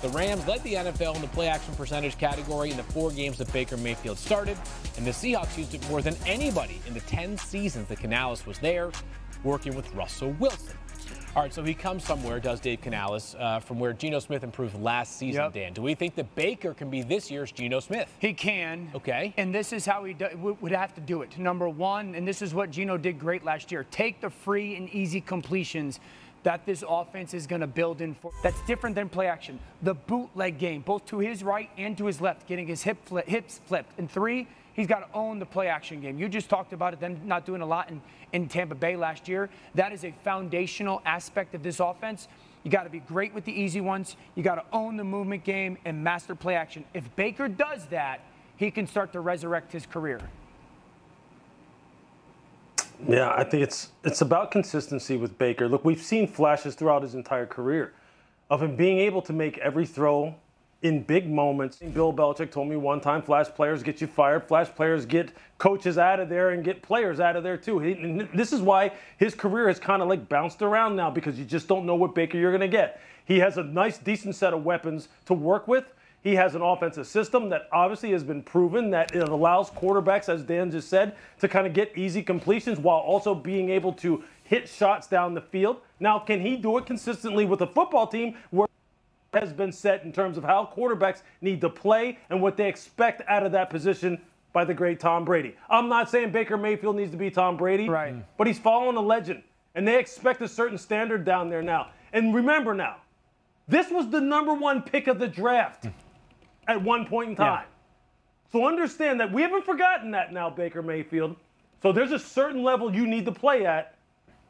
The Rams led the NFL in the play action percentage category in the 4 games that Baker Mayfield started, and the Seahawks used it more than anybody in the 10 seasons that Canales was there, working with Russell Wilson. All right, so he comes somewhere, does Dave Canales, from where Geno Smith improved last season, Yep. Dan. Do we think that Baker can be this year's Geno Smith? He can. Okay. And this is how he would have to do it. Number one, and this is what Geno did great last year, take the free and easy completions that this offense is going to build in for. That's different than play action. The bootleg game, both to his right and to his left, getting his hips flipped. And 3, he's got to own the play action game. You just talked about it, them not doing a lot in Tampa Bay last year. That is a foundational aspect of this offense. You got to be great with the easy ones. You got to own the movement game and master play action. If Baker does that, he can start to resurrect his career. Yeah, I think it's about consistency with Baker. Look, we've seen flashes throughout his entire career of him being able to make every throw in big moments. Bill Belichick told me one time, flash players get you fired, flash players get coaches out of there and get players out of there too. And this is why his career has kind of like bounced around now, because you just don't know what Baker you're going to get. He has a nice, decent set of weapons to work with. He has an offensive system that obviously has been proven that it allows quarterbacks, as Dan just said, to kind of get easy completions while also being able to hit shots down the field. Now, can he do it consistently with a football team where it has been set in terms of how quarterbacks need to play and what they expect out of that position by the great Tom Brady? I'm not saying Baker Mayfield needs to be Tom Brady, right, but he's following a legend, and they expect a certain standard down there now. And remember now, this was the #1 pick of the draft at one point in time. Yeah. So understand that we haven't forgotten that now, Baker Mayfield. So there's a certain level you need to play at.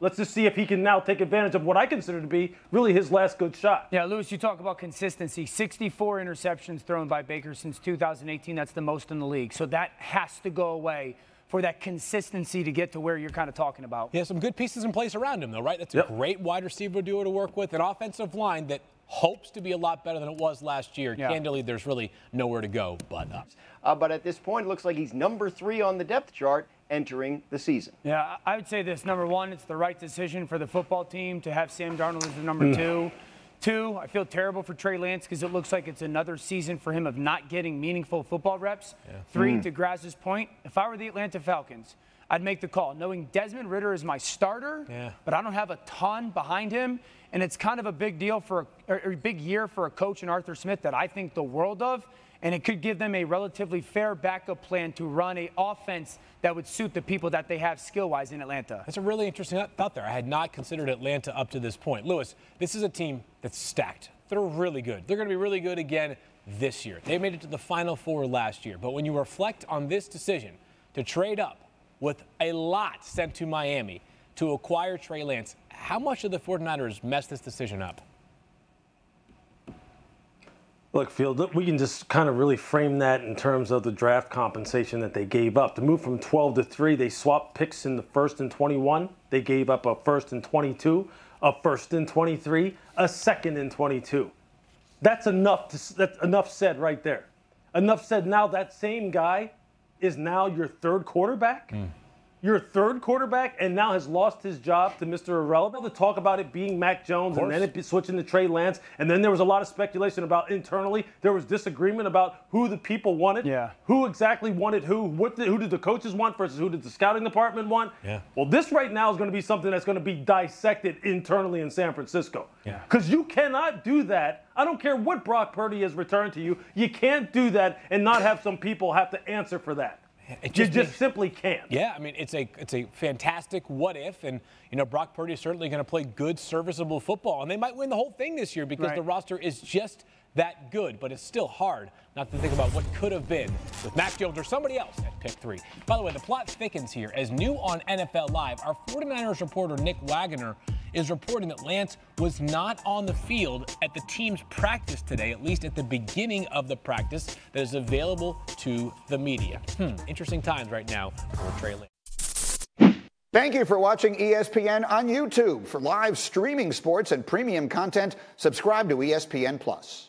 Let's just see if he can now take advantage of what I consider to be really his last good shot. Yeah, Lewis, you talk about consistency. 64 interceptions thrown by Baker since 2018. That's the most in the league. So that has to go away for that consistency to get to where you're kind of talking about. He has some good pieces in place around him, though, right? That's a great wide receiver duo to work with, an offensive line that hopes to be a lot better than it was last year. Yeah. Candidly, there's really nowhere to go but up. But at this point, it looks like he's number 3 on the depth chart entering the season. Yeah, I would say this. Number 1, it's the right decision for the football team to have Sam Darnold as the number 2. 2, I feel terrible for Trey Lance because it looks like it's another season for him of not getting meaningful football reps. 3, to Graz's point, if I were the Atlanta Falcons, I'd make the call, knowing Desmond Ridder is my starter, but I don't have a ton behind him, and it's kind of a big deal for a big year for a coach in Arthur Smith that I think the world of, and it could give them a relatively fair backup plan to run an offense that would suit the people that they have skill-wise in Atlanta. That's a really interesting thought there. I had not considered Atlanta up to this point. Lewis, this is a team that's stacked. They're really good. They're going to be really good again this year. They made it to the Final Four last year, but when you reflect on this decision to trade up with a lot sent to Miami to acquire Trey Lance, how much of the 49ers messed this decision up? Look, Field, we can just kind of really frame that in terms of the draft compensation that they gave up. To move from 12 to 3, they swapped picks in the first and 21. They gave up a first and 22, a first and 23, a second and 22. That's enough. That's enough said right there. Enough said. Now that same guy is now your 3rd quarterback. Your 3rd quarterback, and now has lost his job to Mr. Irrelevant. To talk about it being Mac Jones and then it switching to Trey Lance, and then there was a lot of speculation about internally. There was disagreement about who the people wanted, who exactly wanted who, who did the coaches want versus who did the scouting department want. Well, this right now is going to be something that's going to be dissected internally in San Francisco. Because you cannot do that. I don't care what Brock Purdy has returned to you. You can't do that and not have some people have to answer for that. You just simply can't. Yeah, I mean, it's a fantastic what if, and you know, Brock Purdy is certainly going to play good, serviceable football, and they might win the whole thing this year because the roster is just that good. But it's still hard not to think about what could have been with Mac Jones or somebody else at pick 3. By the way, the plot thickens here. As new on NFL Live, our 49ers reporter Nick Wagoner is reporting that Lance was not on the field at the team's practice today, at least at the beginning of the practice that is available to the media. Interesting times right now for Trey Lance. Thank you for watching ESPN on YouTube. For live streaming sports and premium content, subscribe to ESPN+.